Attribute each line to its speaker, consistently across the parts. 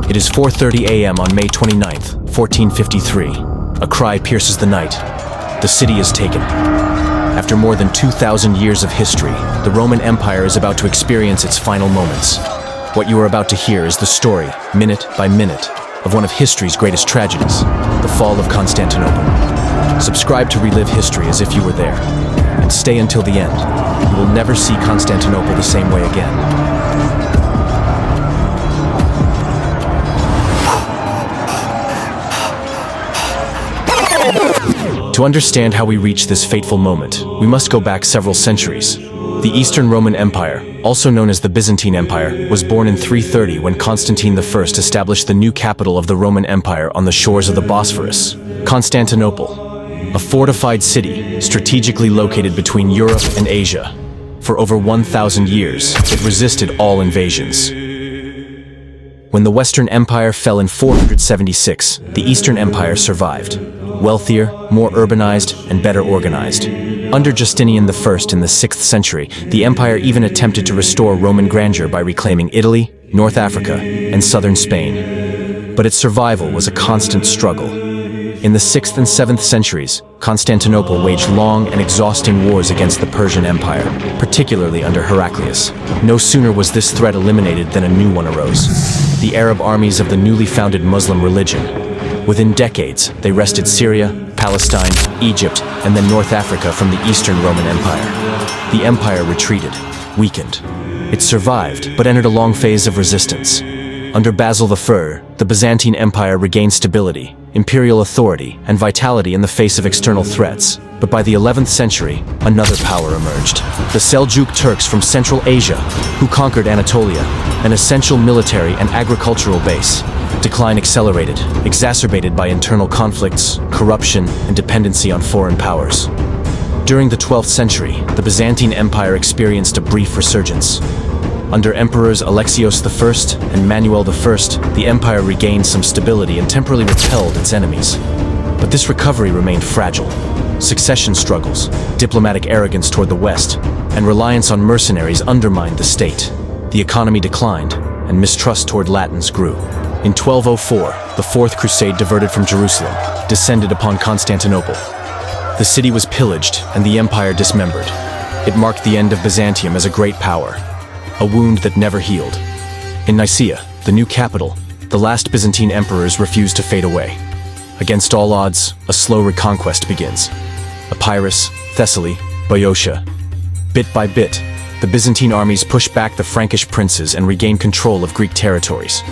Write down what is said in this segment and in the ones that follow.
Speaker 1: It is 4:30 a.m. on May 29th, 1453. A cry pierces the night. The city is taken. After more than 2,000 years of history, the Roman Empire is about to experience its final moments. What you are about to hear is the story, minute by minute, of one of history's greatest tragedies, the Fall of Constantinople. Subscribe to relive history as if you were there, and stay until the end. You will never see Constantinople the same way again. To understand how we reached this fateful moment, we must go back several centuries. The Eastern Roman Empire, also known as the Byzantine Empire, was born in 330 when Constantine I established the new capital of the Roman Empire on the shores of the Bosphorus, Constantinople, a fortified city strategically located between Europe and Asia. For over 1,000 years, it resisted all invasions. When the Western Empire fell in 476, the Eastern Empire survived. Wealthier, more urbanized, and better organized. Under Justinian I in the 6th century, the empire even attempted to restore Roman grandeur by reclaiming Italy, North Africa, and southern Spain. But its survival was a constant struggle. In the 6th and 7th centuries, Constantinople waged long and exhausting wars against the Persian Empire, particularly under Heraclius. No sooner was this threat eliminated than a new one arose: the Arab armies of the newly founded Muslim religion. Within decades, they wrested Syria, Palestine, Egypt, and then North Africa from the Eastern Roman Empire. The empire retreated, weakened. It survived, but entered a long phase of resistance. Under Basil I, the Byzantine Empire regained stability, imperial authority, and vitality in the face of external threats. But by the 11th century, another power emerged. The Seljuk Turks from Central Asia, who conquered Anatolia, an essential military and agricultural base. Decline accelerated, exacerbated by internal conflicts, corruption, and dependency on foreign powers. During the 12th century, the Byzantine Empire experienced a brief resurgence. Under emperors Alexios I and Manuel I, the empire regained some stability and temporarily repelled its enemies. But this recovery remained fragile. Succession struggles, diplomatic arrogance toward the West, and reliance on mercenaries undermined the state. The economy declined, and mistrust toward Latins grew. In 1204, the Fourth Crusade diverted from Jerusalem, descended upon Constantinople. The city was pillaged and the empire dismembered. It marked the end of Byzantium as a great power, a wound that never healed. In Nicaea, the new capital, the last Byzantine emperors refused to fade away. Against all odds, a slow reconquest begins. Epirus, Thessaly, Boeotia. Bit by bit, the Byzantine armies pushed back the Frankish princes and regained control of Greek territories.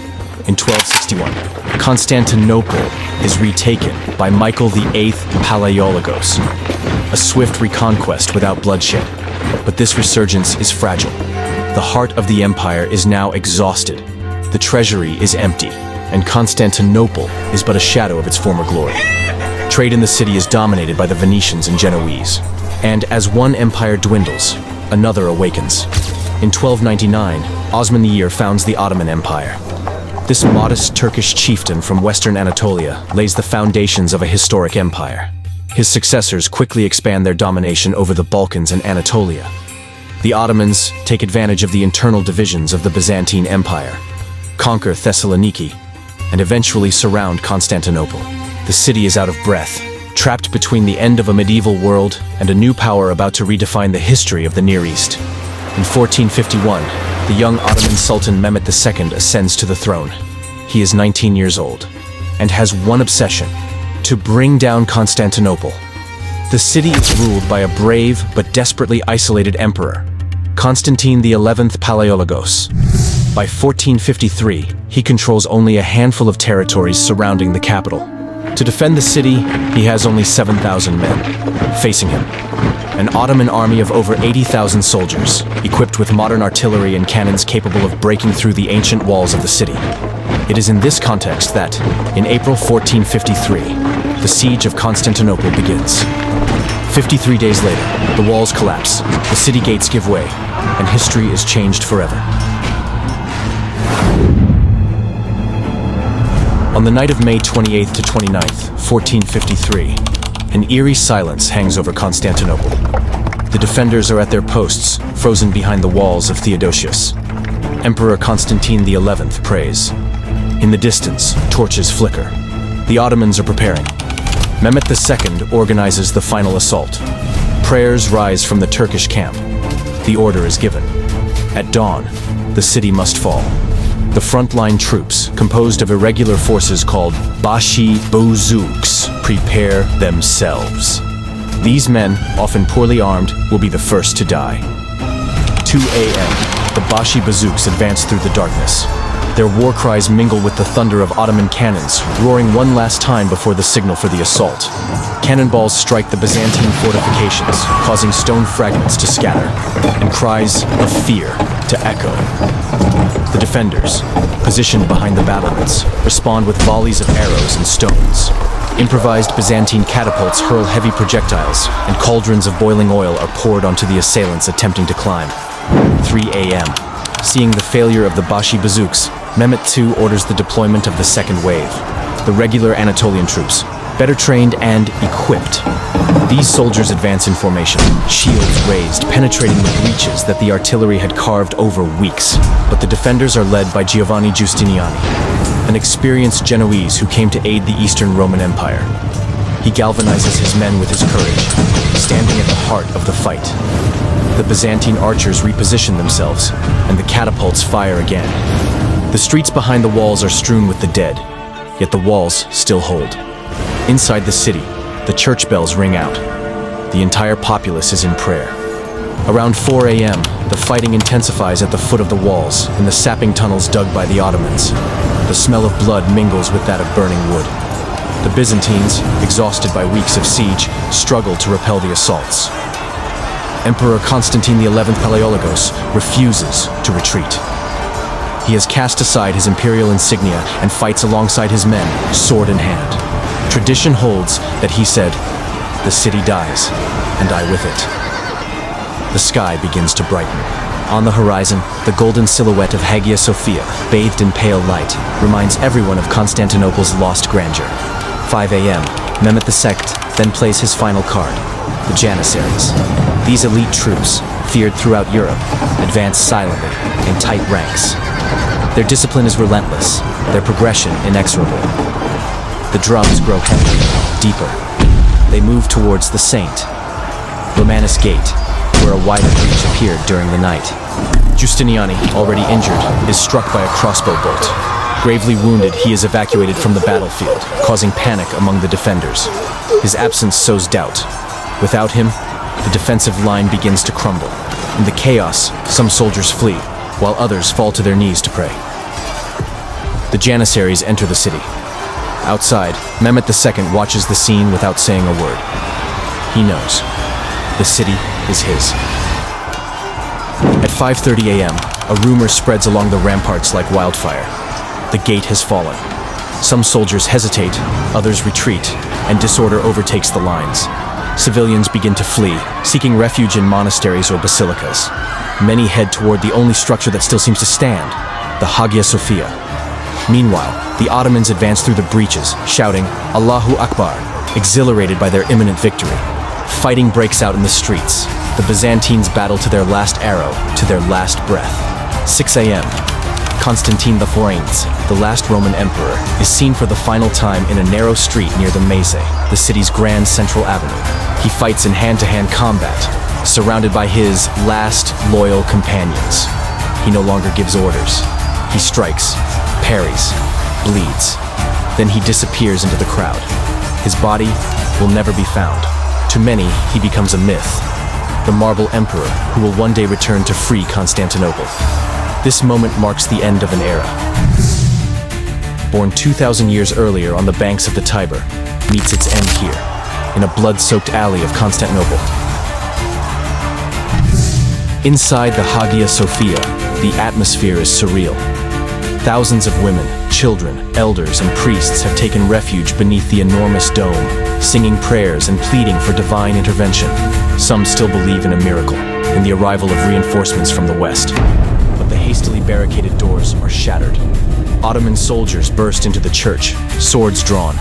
Speaker 1: In 1261, Constantinople is retaken by Michael VIII Palaiologos, a swift reconquest without bloodshed. But this resurgence is fragile. The heart of the empire is now exhausted. The treasury is empty, and Constantinople is but a shadow of its former glory. Trade in the city is dominated by the Venetians and Genoese. And as one empire dwindles, another awakens. In 1299, Osman I founds the Ottoman Empire. This modest Turkish chieftain from western Anatolia lays the foundations of a historic empire. His successors quickly expand their domination over the Balkans and Anatolia. The Ottomans take advantage of the internal divisions of the Byzantine Empire, conquer Thessaloniki, and eventually surround Constantinople. The city is out of breath, trapped between the end of a medieval world and a new power about to redefine the history of the Near East. In 1451, the young Ottoman Sultan Mehmet II ascends to the throne. He is 19 years old and has one obsession: to bring down Constantinople. The city is ruled by a brave but desperately isolated emperor, Constantine XI Palaiologos. By 1453, he controls only a handful of territories surrounding the capital. To defend the city, he has only 7,000 men. Facing him, an Ottoman army of over 80,000 soldiers, equipped with modern artillery and cannons capable of breaking through the ancient walls of the city. It is in this context that, in April 1453, the siege of Constantinople begins. 53 days later, the walls collapse, the city gates give way, and history is changed forever. On the night of May 28th to 29th, 1453, an eerie silence hangs over Constantinople. The defenders are at their posts, frozen behind the walls of Theodosius. Emperor Constantine XI prays. In the distance, torches flicker. The Ottomans are preparing. Mehmet II organizes the final assault. Prayers rise from the Turkish camp. The order is given. At dawn, the city must fall. The frontline troops, composed of irregular forces called Bashi Bozouks, prepare themselves. These men, often poorly armed, will be the first to die. 2 a.m., the Bashi Bozouks advance through the darkness. Their war cries mingle with the thunder of Ottoman cannons, roaring one last time before the signal for the assault. Cannonballs strike the Byzantine fortifications, causing stone fragments to scatter, and cries of fear to echo. The defenders, positioned behind the battlements, respond with volleys of arrows and stones. Improvised Byzantine catapults hurl heavy projectiles, and cauldrons of boiling oil are poured onto the assailants attempting to climb. 3 a.m. Seeing the failure of the Bashi Bozouks, Mehmet II orders the deployment of the second wave, the regular Anatolian troops, better trained and equipped. These soldiers advance in formation, shields raised, penetrating the breaches that the artillery had carved over weeks. But the defenders are led by Giovanni Giustiniani, an experienced Genoese who came to aid the Eastern Roman Empire. He galvanizes his men with his courage, standing at the heart of the fight. The Byzantine archers reposition themselves, and the catapults fire again. The streets behind the walls are strewn with the dead, yet the walls still hold. Inside the city, the church bells ring out. The entire populace is in prayer. Around 4 a.m., the fighting intensifies at the foot of the walls, in the sapping tunnels dug by the Ottomans. The smell of blood mingles with that of burning wood. The Byzantines, exhausted by weeks of siege, struggle to repel the assaults. Emperor Constantine XI Palaiologos refuses to retreat. He has cast aside his imperial insignia and fights alongside his men, sword in hand. Tradition holds that he said, "The city dies, and I with it." The sky begins to brighten. On the horizon, the golden silhouette of Hagia Sophia, bathed in pale light, reminds everyone of Constantinople's lost grandeur. 5 a.m., Mehmet II then plays his final card, the Janissaries. These elite troops, feared throughout Europe, advance silently, in tight ranks. Their discipline is relentless, their progression inexorable. The drums grow heavier, deeper. They move towards the Saint, Romanus Gate, where a wider breach appeared during the night. Giustiniani, already injured, is struck by a crossbow bolt. Gravely wounded, he is evacuated from the battlefield, causing panic among the defenders. His absence sows doubt. Without him, the defensive line begins to crumble. In the chaos, some soldiers flee, while others fall to their knees to pray. The Janissaries enter the city. Outside, Mehmet II watches the scene without saying a word. He knows. The city is his. At 5:30 a.m., a rumor spreads along the ramparts like wildfire. The gate has fallen. Some soldiers hesitate, others retreat, and disorder overtakes the lines. Civilians begin to flee, seeking refuge in monasteries or basilicas. Many head toward the only structure that still seems to stand, the Hagia Sophia. Meanwhile, the Ottomans advance through the breaches, shouting, "Allahu Akbar," exhilarated by their imminent victory. Fighting breaks out in the streets. The Byzantines battle to their last arrow, to their last breath. 6 a.m. Constantine IV, the last Roman emperor, is seen for the final time in a narrow street near the Mese, the city's grand central avenue. He fights in hand-to-hand combat, surrounded by his last loyal companions. He no longer gives orders. He strikes, parries, bleeds. Then he disappears into the crowd. His body will never be found. To many, he becomes a myth, the marble emperor who will one day return to free Constantinople. This moment marks the end of an era. Born 2,000 years earlier on the banks of the Tiber, meets its end here, in a blood-soaked alley of Constantinople. Inside the Hagia Sophia, the atmosphere is surreal. Thousands of women, children, elders, and priests have taken refuge beneath the enormous dome, singing prayers and pleading for divine intervention. Some still believe in a miracle, in the arrival of reinforcements from the west. But the hastily barricaded doors are shattered. Ottoman soldiers burst into the church, swords drawn.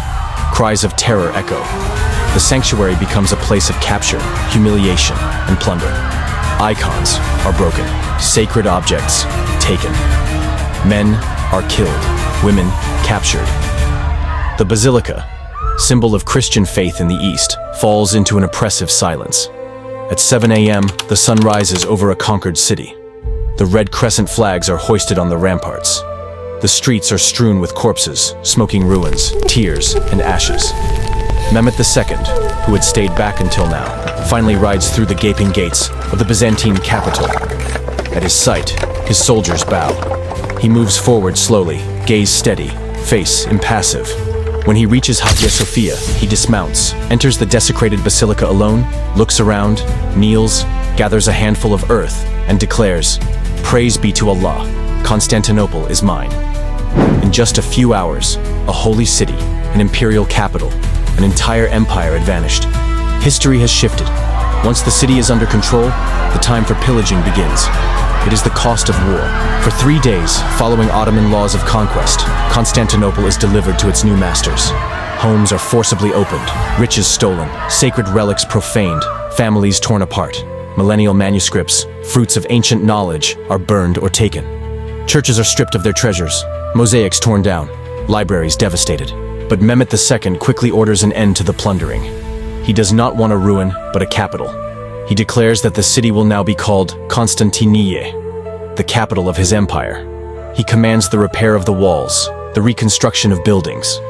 Speaker 1: Cries of terror echo. The sanctuary becomes a place of capture, humiliation, and plunder. Icons are broken, sacred objects taken. Men are killed, women captured. The basilica, symbol of Christian faith in the East, falls into an oppressive silence. At 7 a.m., the sun rises over a conquered city. The red crescent flags are hoisted on the ramparts. The streets are strewn with corpses, smoking ruins, tears, and ashes. Mehmet II, who had stayed back until now, finally rides through the gaping gates of the Byzantine capital. At his sight, his soldiers bow. He moves forward slowly, gaze steady, face impassive. When he reaches Hagia Sophia, he dismounts, enters the desecrated basilica alone, looks around, kneels, gathers a handful of earth, and declares, "Praise be to Allah, Constantinople is mine." In just a few hours, a holy city, an imperial capital, an entire empire had vanished. History has shifted. Once the city is under control, the time for pillaging begins. It is the cost of war. For 3 days, following Ottoman laws of conquest, Constantinople is delivered to its new masters. Homes are forcibly opened, riches stolen, sacred relics profaned, families torn apart. Millennial manuscripts, fruits of ancient knowledge, are burned or taken. Churches are stripped of their treasures, mosaics torn down, libraries devastated. But Mehmet II quickly orders an end to the plundering. He does not want a ruin, but a capital. He declares that the city will now be called Constantinople, the capital of his empire. He commands the repair of the walls, the reconstruction of buildings.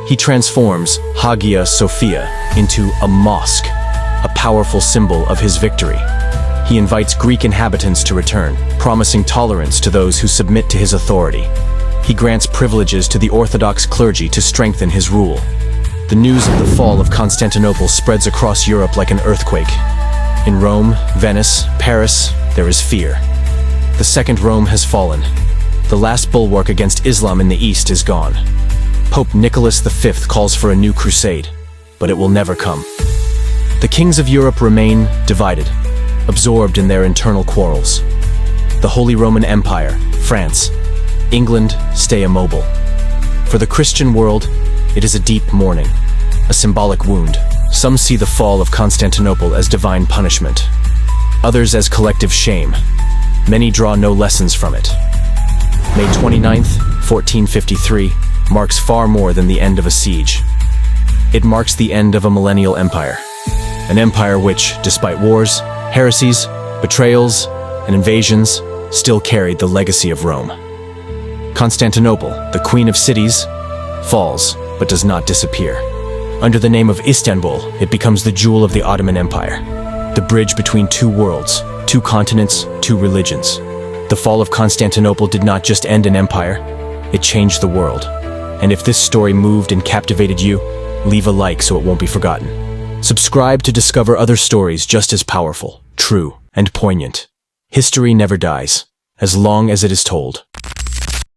Speaker 1: He transforms Hagia Sophia into a mosque, a powerful symbol of his victory. He invites Greek inhabitants to return, promising tolerance to those who submit to his authority. He grants privileges to the Orthodox clergy to strengthen his rule. The news of the fall of Constantinople spreads across Europe like an earthquake. In Rome, Venice, Paris, there is fear. The Second Rome has fallen. The last bulwark against Islam in the East is gone. Pope Nicholas V calls for a new crusade, but it will never come. The kings of Europe remain divided, absorbed in their internal quarrels. The Holy Roman Empire, France, England stay immobile. For the Christian world, it is a deep mourning, a symbolic wound. Some see the fall of Constantinople as divine punishment, others as collective shame. Many draw no lessons from it. May 29th, 1453, marks far more than the end of a siege. It marks the end of a millennial empire. An empire which, despite wars, heresies, betrayals, and invasions, still carried the legacy of Rome. Constantinople, the queen of cities, falls, but does not disappear. Under the name of Istanbul, it becomes the jewel of the Ottoman Empire, the bridge between two worlds, two continents, two religions. The fall of Constantinople did not just end an empire, it changed the world. And if this story moved and captivated you, leave a like so it won't be forgotten. Subscribe to discover other stories just as powerful, true, and poignant. History never dies, as long as it is told.